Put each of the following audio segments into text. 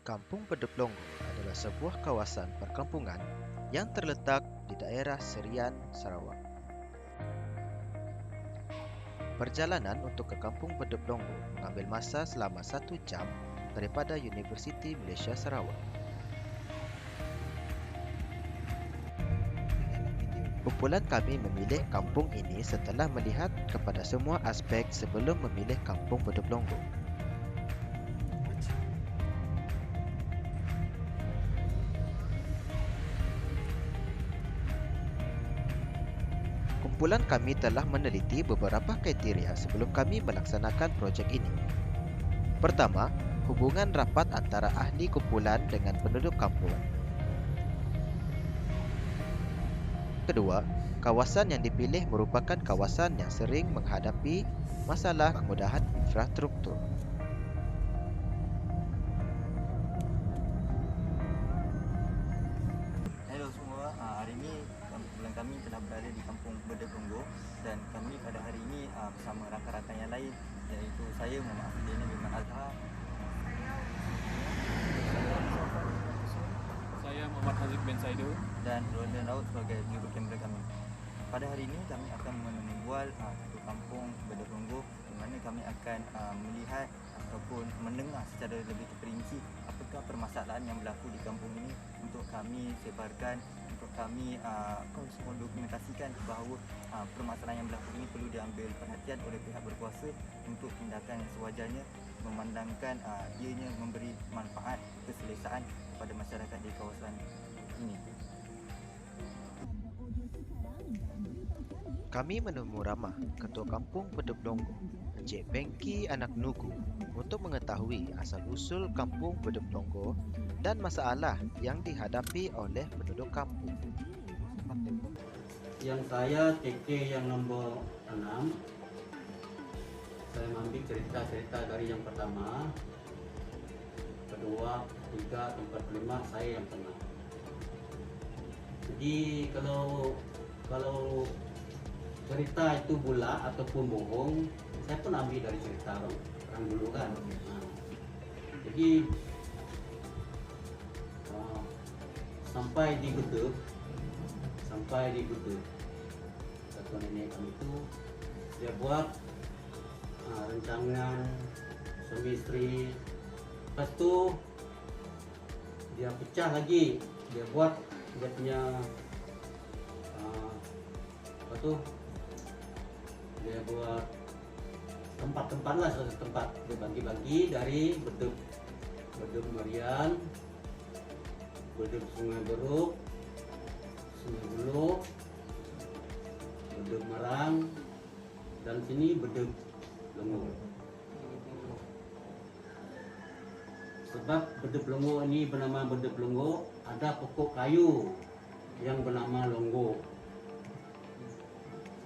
Kampung Bedep Longgo adalah sebuah kawasan perkampungan yang terletak di daerah Serian, Sarawak. Perjalanan untuk ke Kampung Bedep Longgo mengambil masa selama 1 jam daripada Universiti Malaysia Sarawak. Kumpulan kami memilih kampung ini setelah melihat kepada semua aspek sebelum memilih Kampung Bedep Longgo. Kumpulan kami telah meneliti beberapa kriteria sebelum kami melaksanakan projek ini. Pertama, hubungan rapat antara ahli kumpulan dengan penduduk kampung. Kedua, kawasan yang dipilih merupakan kawasan yang sering menghadapi masalah kemudahan infrastruktur. Hello semua, hari ini kumpulan kami telah berada di Kampung Bedep Longgo dan kami pada hari ini bersama rakan-rakan yang lain, iaitu saya Muhammad Afidin bin Azhar. Saya Muhammad Haziq bin Saidu Dan Roland Raut sebagai juru kamera kami. Pada hari ini kami akan membual satu kampung Bedep Longgo di mana kami akan melihat ataupun mendengar secara lebih terperinci apakah permasalahan yang berlaku di kampung ini untuk kami sebarkan, untuk kami dokumentasikan bahawa permasalahan yang berlaku ini perlu diambil perhatian oleh pihak berkuasa untuk tindakan yang sewajarnya, memandangkan ianya memberi manfaat keselesaan kepada masyarakat di kawasan ini. Kami menemu ramah Ketua Kampung Bedep Longgo, Encik Bengki Anak Nugu, untuk mengetahui asal-usul Kampung Bedep Longgo dan masalah yang dihadapi oleh penduduk kampung. Yang saya TK yang nombor 6. Saya mengambil cerita-cerita dari yang pertama, kedua, ketiga, keempat, kelima, saya yang tengah. Jadi kalau cerita itu bulat ataupun bohong, saya pun ambil dari cerita orang dulu kan. Jadi sampai di Bedep, ketua nenek kami itu dia buat rancangan suami istri. Lepas tu dia pecah lagi, dia buat dia punya apa tu, dia buat tempat-tempat lah, satu tempat dia bagi-bagi dari Bedep Marian, Bedep Sungai Beruk, Sungai Buloh, Bedep Marang, dan sini Bedep Longgo. Sebab Bedep Longgo ini bernama Bedep Longgo, ada pokok kayu yang bernama longgo.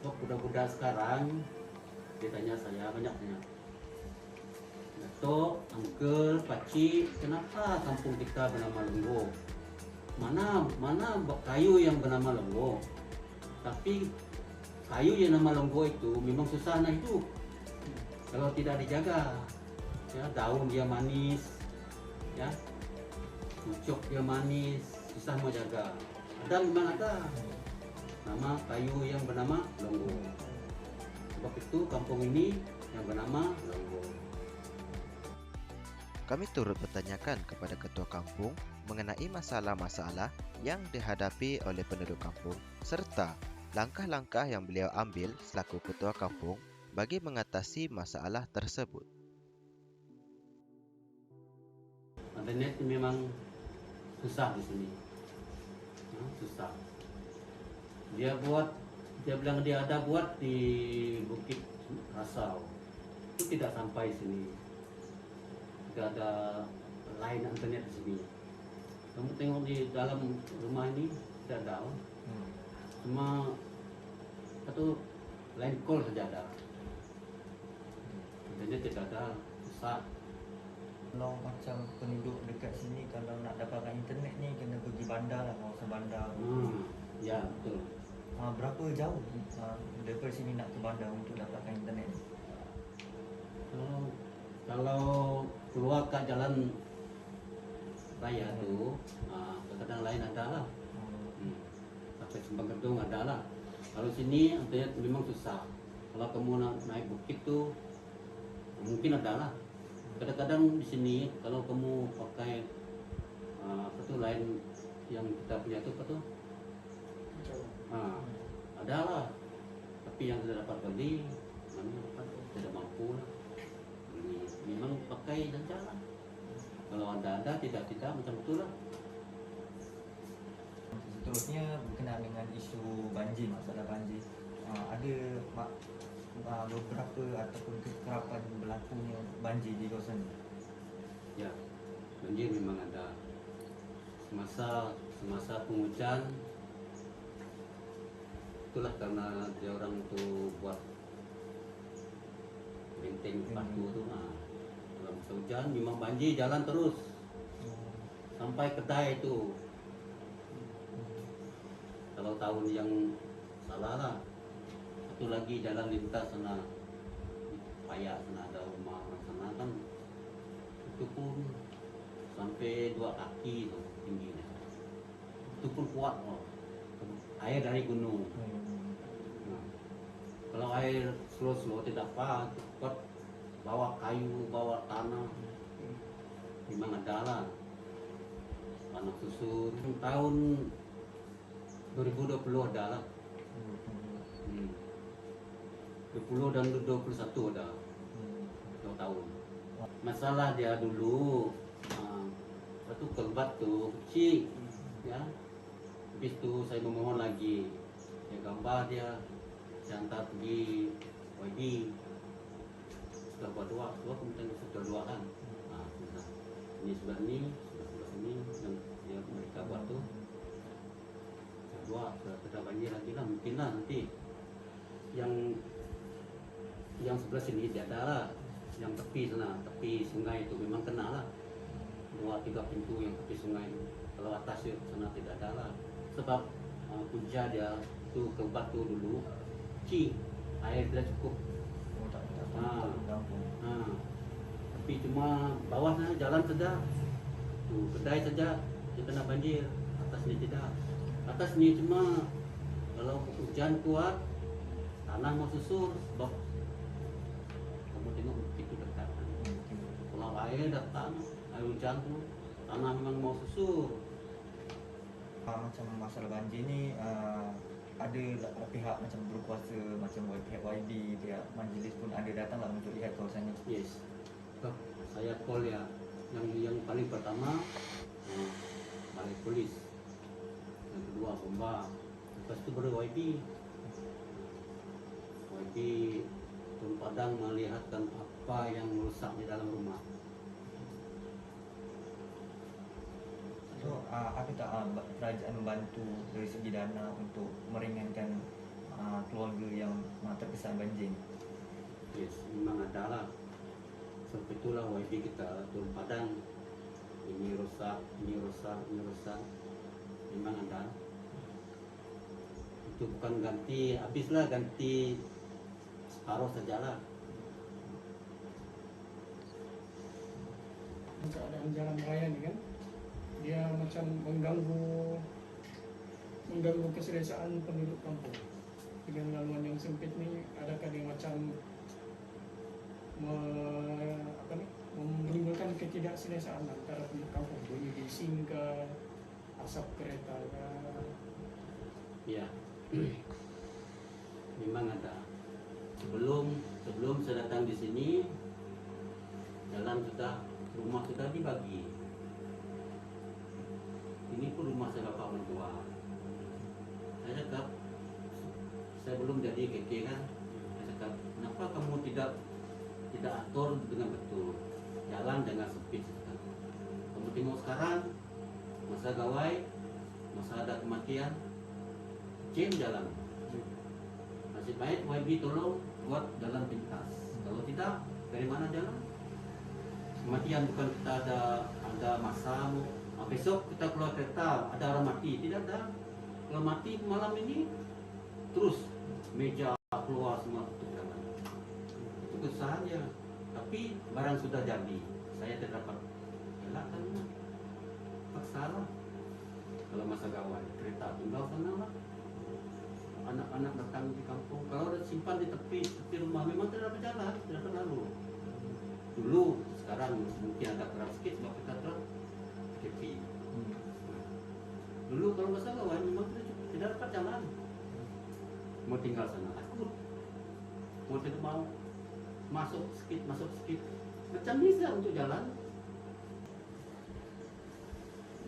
Sebab budak-budak sekarang dia tanya saya, banyak tanya, Dato', Uncle, Pakcik, kenapa kampung kita bernama Longgo? Mana kayu yang bernama longgo? Tapi kayu yang nama longgo itu memang susah nak hidup kalau tidak dijaga. Ya, daun dia manis, ya, pucuk dia manis, susah mau jaga. Memang ada nama kayu yang bernama longgo. Sebab itu kampung ini yang bernama Longgo. Kami turut bertanyakan kepada ketua kampung mengenai masalah-masalah yang dihadapi oleh penduduk kampung serta langkah-langkah yang beliau ambil selaku ketua kampung bagi mengatasi masalah tersebut. Internet memang susah di sini, susah. Dia bilang dia ada buat di Bukit Rasau, itu tidak sampai sini. Tidak ada line internet di sini. Kamu tengok di dalam rumah ini tidak ada, cuma satu line call saja ada. Internet tidak ada, susah. Kalau macam penduduk dekat sini kalau nak dapatkan internet ni kena pergi bandar lah, kawasan bandar. Ya betul. Berapa jauh daripada sini nak ke bandar untuk dapatkan internet? Kalau keluar ke jalan raya tuh, kadang lain ada lah. Sampai Sembang Gedung ada lah. Kalau sini internet memang susah. Kalau kamu naik bukit tuh mungkin ada lah. Kadang-kadang di sini kalau kamu pakai apa tuh lain yang kita punya tuh apa tuh? Ada lah. Tapi yang tidak dapat beli, tidak mampu lah. Beli memang pakai dan jalan. Kalau ada tidak macam itulah. Seterusnya berkenaan dengan isu banjir, masalah banjir. Ada beberapa ataupun kekerapan berlakunya banjir di kawasan ini. Ya, banjir memang ada. Semasa penghujan, itulah karena dia orang tuh buat benteng batu tuh. Kalau musim hujan memang banjir jalan terus sampai kedai itu. Kalau tahun yang salah lah, satu lagi jalan lintas sana payah, sana ada rumah orang sana kan, itu pun sampai 2 kaki tuh tingginya. Itu pun kuat loh, air dari gunung. Kalau air slow tidak apa, cepat bawa kayu, bawa tanah, memang ada lah. Tanah susur tahun 2020 ada lah. 20 dan 21 ada 2 tahun. Masalah dia dulu satu kelbat tuh kecil ya. Habis itu saya memohon lagi, saya gambar dia, saya hantar pergi YB. Setelah buat dua kemudian sudah 2 kan. Ini sebelah ini yang dia mereka buat tuh. Sudah banjir lagi lah, mungkin lah nanti yang sebelah sini tidak ada lah, yang tepi sana, tepi sungai itu memang kena lah 2-3 pintu yang tepi sungai. Kalau atas sana tidak ada lah, sebab punca dia itu ke batu dulu, air tidak cukup. Tapi cuma bawahnya jalan saja, tuh kedai saja dia kena banjir, atasnya tidak. Atas ni cuma kalau hujan kuat tanah mau susur, sebab kamu tengok itu dekat. Kalau air datang, air hujan tu tanah memang mau susur. Macam masalah banjir ni ada pihak macam berkuasa, macam pihak YB, pihak majlis pun ada datang lah untuk lihat kawasan ni. Yes. Saya call ya, yang paling pertama balai polis, yang kedua bomba, lepas itu baru YB turun padang melihatkan apa yang merusak di dalam rumah. So, apa tak kerajaan membantu dari segi dana untuk meringankan keluarga yang terkesan banjir? Yes, memang ada lah. Sebab itulah YB kita turun padang. Ini rusak, memang ada. Itu bukan ganti, habislah ganti separuh sajalah. Keadaan jalan raya ni kan, dia macam mengganggu keselesaan penduduk kampung. Dengan laluan yang sempit ni, adakah dia macam menimbulkan ketidakselesaan antara penduduk kampung, bunyi bising ke, asap kereta ke? Ya, memang ada. Sebelum saya datang di sini, rumah sudah dibagi. Ini pun rumah saya bapak mertua. Saya cakap, saya belum jadi keke kan. Saya cakap, kenapa kamu tidak atur dengan betul, jalan dengan sempit. Kamu tengok sekarang, masa gawai, masa ada kematian, jalan. Nasib baik YB tolong buat jalan pintas. Kalau tidak, dari mana jalan? Kematian bukan kita ada masa besok kita keluar kereta ada orang mati, tidak ada. Kalau mati malam ini terus meja keluar semua tutup jalan. Itu kesalahannya. Tapi barang sudah jadi, saya tidak dapat elakkan. terpaksa lah. Kalau masa gawai kereta tunggal sana lah. Anak-anak datang di kampung, kalau udah simpan di tepi rumah memang tidak dapat jalan, tidak dapat lalu. Dulu, sekarang mungkin agak keras sedikit sebab kita truk kepi. Dulu kalau masa gawai memang tidak dapat jalan. Mau tinggal sana takut, mau tidak mau masuk sedikit macam bisa untuk jalan.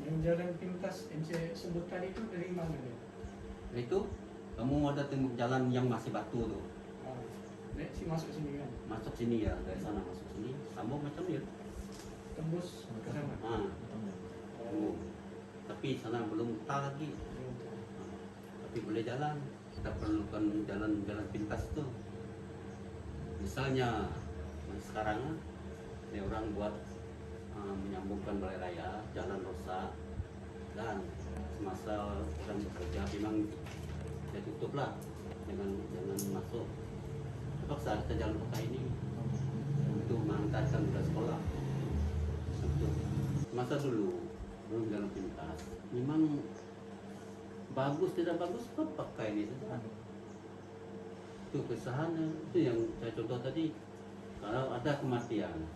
Yang jalan pintas yang saya sebut tadi itu dari mana dia? Itu kamu ada tengok jalan yang masih batu tuh, Nek si masuk sini kan, masuk sini ya, dari sana masuk sini, sambung macam ni. tembus ke sana. Oh. Tapi sana belum tar lagi, tapi boleh jalan. Kita perlukan jalan pintas tuh. Misalnya sekarang ada orang buat menyambungkan balai raya, jalan rusak, dan semasa orang bekerja memang saya tutup lah, jangan masuk. Terpaksa kita jalan kota ini untuk mengantarkan ke sekolah. Untuk masa dulu belum jalan pintas, memang bagus tidak bagus kok pakai ini saja. Itu kesahannya, itu yang saya contoh tadi. Kalau ada kematian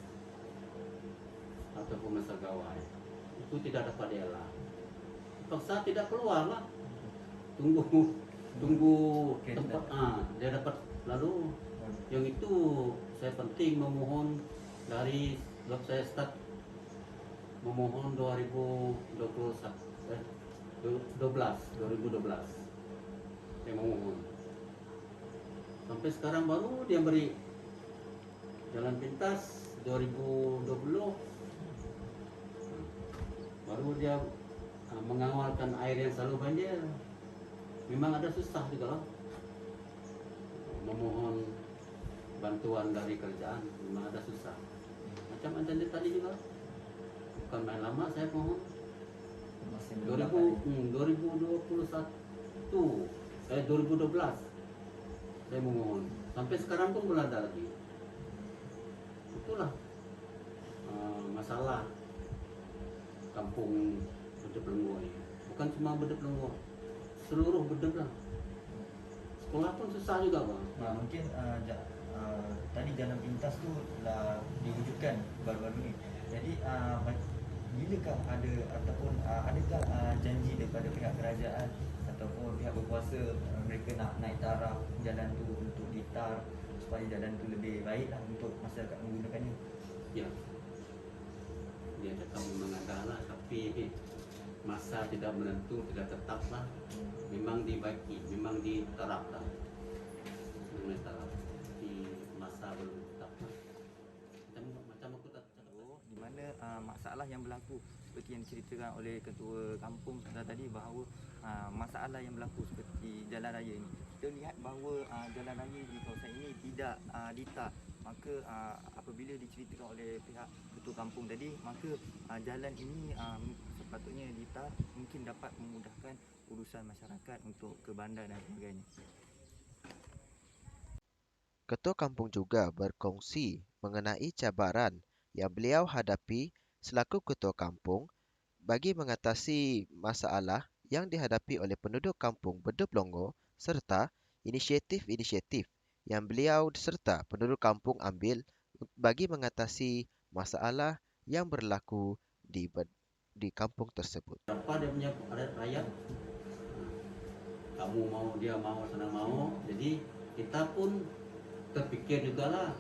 ataupun masa gawai, itu tidak dapat dielak. Terpaksa tidak keluar lah, tunggu tempat dia dapat lalu. Yang itu saya penting memohon dari sebab saya start memohon 2012 saya memohon sampai sekarang baru dia beri jalan pintas 2020 baru dia mengawalkan air yang selalu banjir. Memang ada susah juga lah memohon bantuan dari kerjaan, memang ada susah. Macam ada tadi juga, bukan main lama saya mohon. 2012 saya memohon, sampai sekarang pun belum ada lagi. Itulah masalah kampung Bedep Lenggo ini. Bukan cuma Bedep Lenggo, seluruh Bedep lah. Sekolah pun susah juga bang. Nah, mungkin tadi jalan pintas tu lah diwujudkan baru-baru ni. Jadi bilakah ada ataupun adakah janji daripada pihak kerajaan ataupun pihak berkuasa mereka nak naik taraf jalan tu untuk ditar supaya jalan tu lebih baiklah untuk masyarakat menggunakannya? Ya, dia tetap mengadalah, tapi masa tidak menentu, tidak tetap lah. Memang dibaiki, memang diterapkan, memang taraf di masa belum tetap lah. Macam aku tak Di mana masalah yang berlaku seperti yang diceritakan oleh ketua kampung tadi bahawa masalah yang berlaku seperti jalan raya ini, kita lihat bahawa jalan raya di kawasan ini tidak ditar. Maka apabila diceritakan oleh pihak ketua kampung tadi, maka jalan ini sepatutnya ditar, mungkin dapat memudahkan urusan masyarakat untuk ke bandar dan sebagainya. Ketua kampung juga berkongsi mengenai cabaran yang beliau hadapi selaku ketua kampung bagi mengatasi masalah yang dihadapi oleh penduduk kampung Bedep Lenggo serta inisiatif-inisiatif yang beliau serta penduduk kampung ambil bagi mengatasi masalah yang berlaku di kampung tersebut. apa dia punya adat rakyat, kamu mau dia mau sana mau, jadi kita pun terpikir juga lah.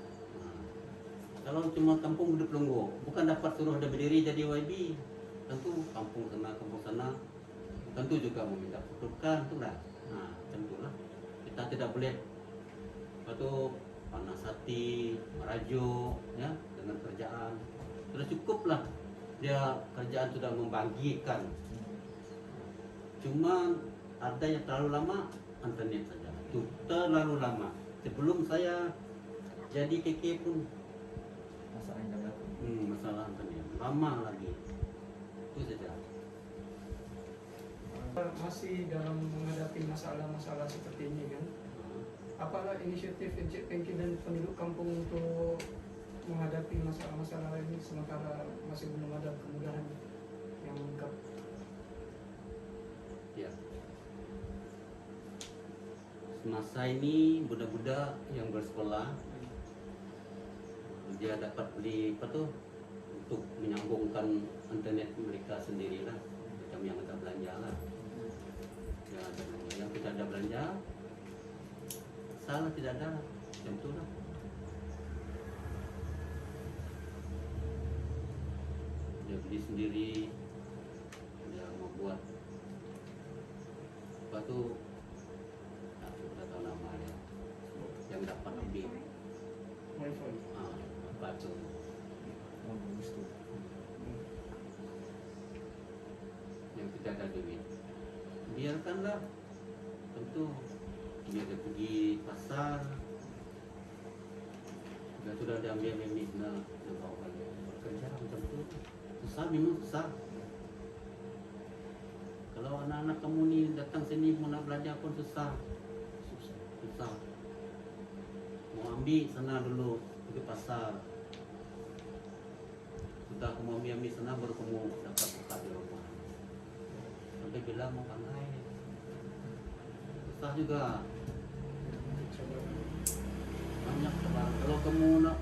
Kalau cuma kampung Bedep Lenggo, bukan dapat suruh dia berdiri jadi YB, tentu kampung sana tentu juga meminta pertukaran tu lah. Tentulah kita tidak boleh atau panas hati, merajuk ya dengan kerjaan. Sudah cukuplah dia kerjaan sudah membagikan. Cuma ada yang terlalu lama internet saja. Itu terlalu lama. Sebelum saya jadi KK pun Masalah yang dah berlaku. masalah internet lama lagi. Itu saja. Masih dalam menghadapi masalah-masalah seperti ini kan, apalah inisiatif Encik Pengki dan penduduk kampung untuk menghadapi masalah-masalah ini sementara masih belum ada kemudahan yang lengkap? Semasa ini budak-budak yang bersekolah dia dapat beli apa tuh untuk menyambungkan internet mereka sendirilah, macam yang ada belanja lah. Ya, yang tidak ada belanja salah, tidak ada macam tu lah. Dia beli sendiri, dia membuat apa tuh, aku tak tahu nama dia, yang dapat ambil Wifi. apa tuh. Oh, bagus tu. Yang tidak ada duit, biarkanlah. Tentu dia pergi pasar, dia sudah diambil duit, dia bawa balik bekerja macam tu. Susah, memang susah. Kalau anak-anak kamu ni datang sini mau nak belajar pun susah. Susah. Mau ambil sana dulu pergi pasar. Sudah kamu ambil sana baru kamu dapat buka di rumah. Sampai bilang mau pandai. Susah juga. Banyak coba. Kalau kamu nak,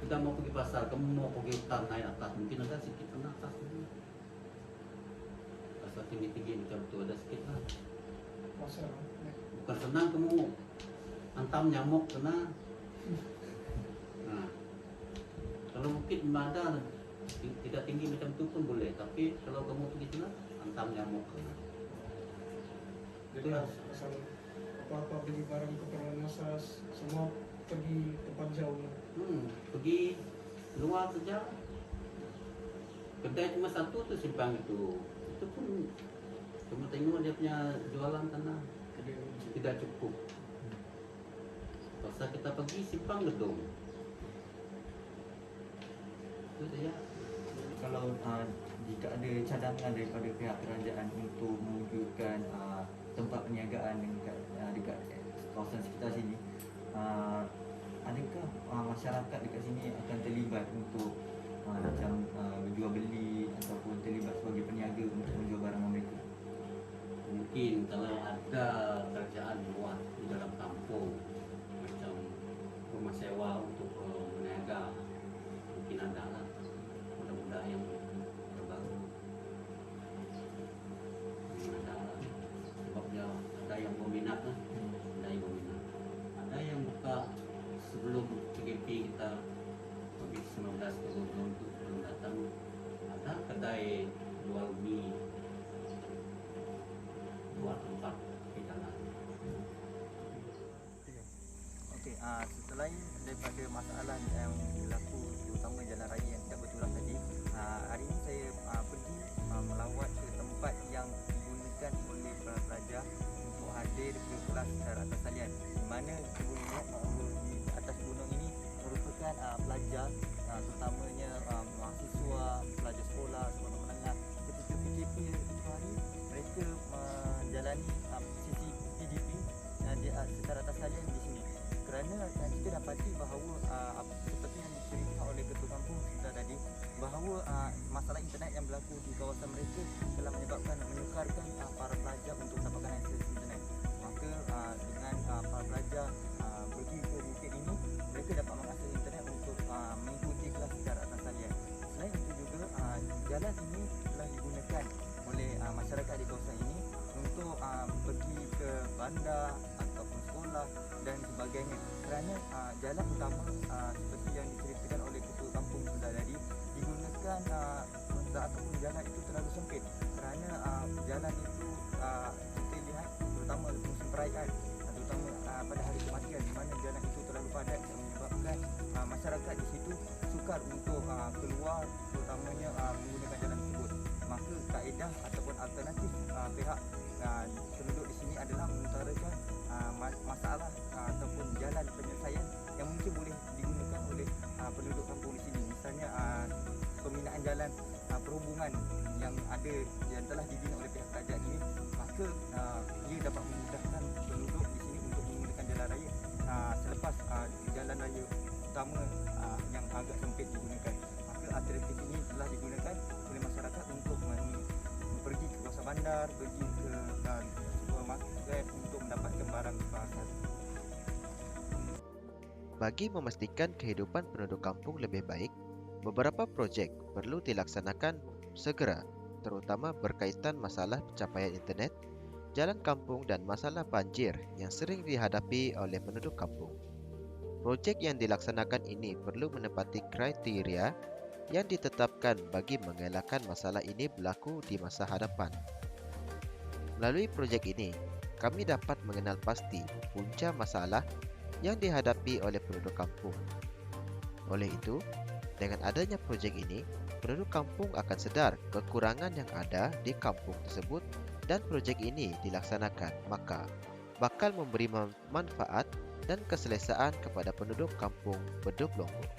kita mau pergi pasar, kamu mau pergi hutan naik atas, mungkin ada sedikit sana atas dulu. Pasar tinggi-tinggi macam tu ada sedikit lah. Pasar. Bukan senang kamu hantam nyamuk sana. Nah, kalau bukit ada tidak tinggi macam tu pun boleh, tapi kalau kamu pergi sana hantam nyamuk sana. Jadi asal apa-apa beli barang keperluan masa semua pergi tempat jauh lah. Pergi luar saja. Kedai cuma satu tu simpang itu pun cuma tengok dia punya jualan tanah tidak cukup. Pasal kita pergi simpang gedung itu saja. Kalau jika ada cadangan daripada pihak kerajaan untuk mewujudkan tempat perniagaan dekat kawasan sekitar sini, adakah masyarakat dekat sini akan terlibat untuk macam berjual beli ataupun terlibat sebagai peniaga untuk menjual barang mereka? Mungkin kalau ada kerjaan buat di dalam kampung macam rumah sewa untuk berniaga, mungkin ada lah. Mudah-mudahan yang terbaru ada lah. Sebab dia ada yang berminat lah. Ada yang berminat, ada yang buka sebelum PKP kita COVID-19 turun belum datang, ada kedai jual mie buat tempat di jalan. Okey, selain daripada masalah yang berlaku terutama jalan raya yang tidak bertulang tadi, hari ini saya pergi melawat ke tempat yang digunakan oleh para pelajar untuk hadir ke kelas secara atas talian, di mana di atas gunung ini merupakan pelajar, terutamanya mahasiswa, pelajar sekolah, sekolah menengah. Ketika PKP itu hari, mereka menjalani sesi PDP secara atas talian di sini. Kerana kita dapati bahawa seperti yang diceritakan oleh ketua kampung sebentar tadi, bahawa masalah internet yang berlaku di kawasan mereka telah menyebabkan menyukarkan para pelajar untuk mendapatkan akses internet. Maka dengan para pelajar pergi ke bukit ini, mereka dapat mengakses internet untuk mengikuti kelas secara atas talian. Selain itu juga jalan ini telah digunakan oleh masyarakat di kawasan ini untuk pergi ke bandar ataupun sekolah dan sebagainya. Kerana jalan utama seperti yang diceritakan oleh ketua kampung sebentar tadi digunakan ataupun jalan itu terlalu sempit. Kerana jalan itu kita lihat terutama musim perayaan, terutama pada hari kematian, di mana jalan itu terlalu padat yang menyebabkan masyarakat di situ sukar untuk keluar, terutamanya menggunakan jalan tersebut. Maka kaedah ataupun alternatif pihak penduduk di sini adalah mengutarakan masalah ataupun jalan penyelesaian yang mungkin boleh digunakan oleh penduduk kampung di sini. Misalnya pembinaan jalan perhubungan yang ada yang telah dibina oleh pihak kerajaan ini, maka ia dapat memudahkan penduduk di sini untuk menggunakan jalan raya selepas jalan raya utama yang agak sempit digunakan. Maka alternatif ini telah digunakan oleh masyarakat untuk pergi ke kawasan bandar, pergi ke supermarket untuk mendapatkan barang di pasar. Bagi memastikan kehidupan penduduk kampung lebih baik, beberapa projek perlu dilaksanakan segera, terutama berkaitan masalah pencapaian internet, jalan kampung dan masalah banjir yang sering dihadapi oleh penduduk kampung. Projek yang dilaksanakan ini perlu menepati kriteria yang ditetapkan bagi mengelakkan masalah ini berlaku di masa hadapan. Melalui projek ini, kami dapat mengenal pasti punca masalah yang dihadapi oleh penduduk kampung. Oleh itu, dengan adanya projek ini, penduduk kampung akan sedar kekurangan yang ada di kampung tersebut dan projek ini dilaksanakan, maka bakal memberi manfaat dan keselesaan kepada penduduk kampung Bedug Longgok.